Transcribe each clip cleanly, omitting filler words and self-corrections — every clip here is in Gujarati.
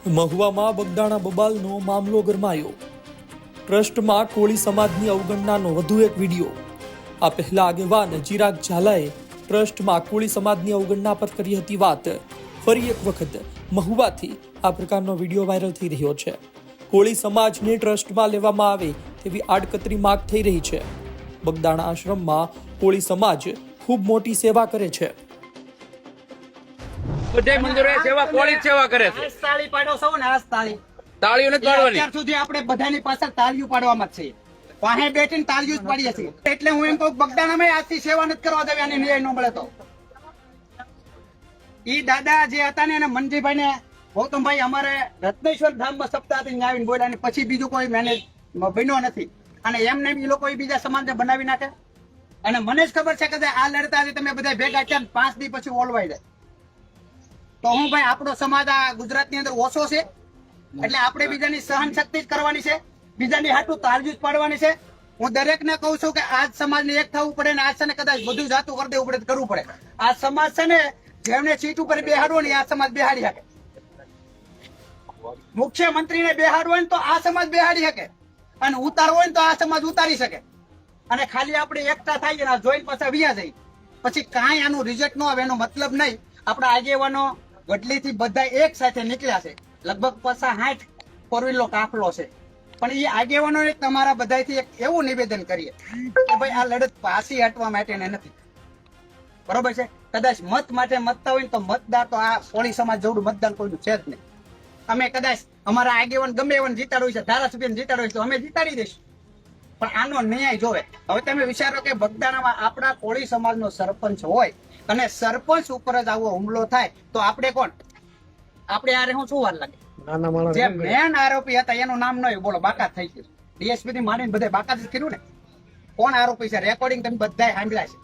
મહુવામાં બગદાણા બબાલનો મામલો ગરમાયો। ટ્રસ્ટમાં કોળી સમાજની અવગણનાનો વધુ એક વિડીયો। આ પહેલા આગેવાન ચિરાગ ઝાલાએ ટ્રસ્ટમાં કોળી સમાજની અવગણના પર કરી હતી વાત। ફરી એક વખત મહુવાથી આ પ્રકારનો વિડીયો વાયરલ થઈ રહ્યો છે। કોળી સમાજને ટ્રસ્ટમાં લેવામાં આવે તેવી આડકતરી માંગ થઈ રહી છે। બગદાણા આશ્રમમાં કોળી સમાજ ખૂબ મોટી સેવા કરે છે। બધે મંદિરોએ સેવા કોળી સેવા કરે છે। તાળી પાડો સૌ ને તાળી તાળીઓ નથી પાડવાની। અત્યાર સુધી આપણે બધાની પાછળ તાળીઓ પાડવામાં જ છે, વાહે બેઠીને તાળીઓ જ પાડીએ છીએ। એટલે હું એમ કહું બગદાણામાં આજથી સેવા નથી કરવા દેવી, આની ન્યાય ન મળે તો। ઈ દાદા જે હતા ને એને મનજીભાઈ ને ગૌતમભાઈ અમારે રત્નેશ્વર ધામમાં સપ્તાહથી આવીને બોલ્યા ને પછી બીજું કોઈ મેનેજ બન્યો નથી। અને એમને એ લોકો બીજા સમાજને બનાવી નાખે। અને મને જ ખબર છે કે આ લડતા તમે બધા ભેગા થયા 5 દી પછી ઓલવાઈ જાય તો હું ભાઈ આપણો સમાજ આ ગુજરાતની અંદર ઓછો છે એટલે આપણે બીજાની સહન શક્તિ જ કરવાની છે, બીજાની હાટું તાળજી જ પાડવાની છે। હું દરેકને કહું છું કે આજ સમાજને એક થવું પડે ને આજ છે ને કદાચ બધું જાતું કરી દેવું પડે કરવું પડે। આ સમાજ છે ને જેમને સીટ ઉપર બેહાડવો ને આ સમાજ બેહાડી શકે, મુખ્યમંત્રીને બેહાડવો હોય તો આ સમાજ બેહાડી શકે અને ઉતારવો હોય તો આ સમાજ ઉતારી શકે। અને ખાલી આપણે એકતા થાય ને જોઈને પાછા વ્યા જાય પછી કાંઈ આનું રિઝલ્ટ ન આવે એનો મતલબ નહીં। આપણા આગેવાનો વડલીથી બધા એક સાથે નીકળ્યા છે, લગભગ 50-60 ફોરવ્હીલનો કાફલો છે, પણ એ આગેવાનોને તમારા બધાથી એક એવું નિવેદન કરીએ કે ભાઈ આ લડત પાછી હટવા માટે નથી, બરોબર છે। કદાચ મત માટે મતતા હોય તો મતદાર તો આ કોળી સમાજ જેવડું મતદાન કોઈનું છે જ નહીં। અમે કદાચ અમારા આગેવાન ગમે એવાને જીતાડવું છે, ધારાસભ્યને જીતાડવું છે તો અમે જીતાડી દઈશું, પણ આનો ન્યાય જોવે। હવે તમે વિચારો કે બગદાણામાં આપણા કોળી સમાજનો સરપંચ હોય અને સરપંચ ઉપર જ આવો હુમલો થાય તો આપણે કોણ? આપણે આરે શું વાર લાગે? જે મેન આરોપી હતા એનું નામ નહીં બોલો, બાકાત થઈ ગયું। ડીએસપી થી માંડીને બધા બાકાત જ કર્યું ને। કોણ આરોપી છે? રેકોર્ડિંગ તમે બધાય સાંભળ્યા છે,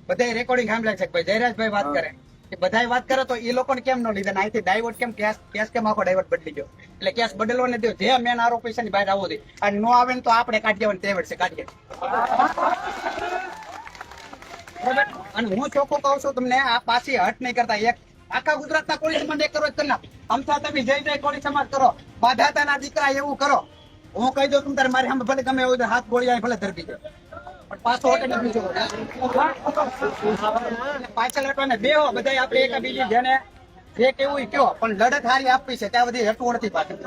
બધાય રેકોર્ડિંગ સાંભળ્યા છે। ભાઈ જયરાજભાઈ વાત કરે કે બધાય વાત કરે તો એ લોકોને કેમ ન લીધા? અહીંથી ડાયવર્ટ કેમ કેસ કેમ આખો ડાયવર્ટ બદલી ગયો? એટલે કેસ બદલવો ને દો, જે મેન આરોપી છે ને બહાર આવવો દે, અને નો આવે ને તો આપણે કાઢી દેવાનું તેવડ છે, કાઢીએ। અને હું ચોખ્ખું કહું છું તમને, આ પાછી હટ નહીં કરતા। એક આખા ગુજરાતના કોળી સમાજ એક કરો જ કરી નાખ। અમથા તમે જય કોળી સમાજ કરો, બાધાતાના દીકરા એવું કરો। હું કહી દઉં તમે મારી સામે ભલે ગમે એવું હાથ ગોળી ભલે ધરપી ગયો પણ પાછો હટે નથી બીજો પાછળ હટવાને બેહો બધા આપણે એક બીજી જેને જે કેવું કયો, પણ લડત હારી આપવી છે ત્યાં બધી હેઠું નથી પાછળ।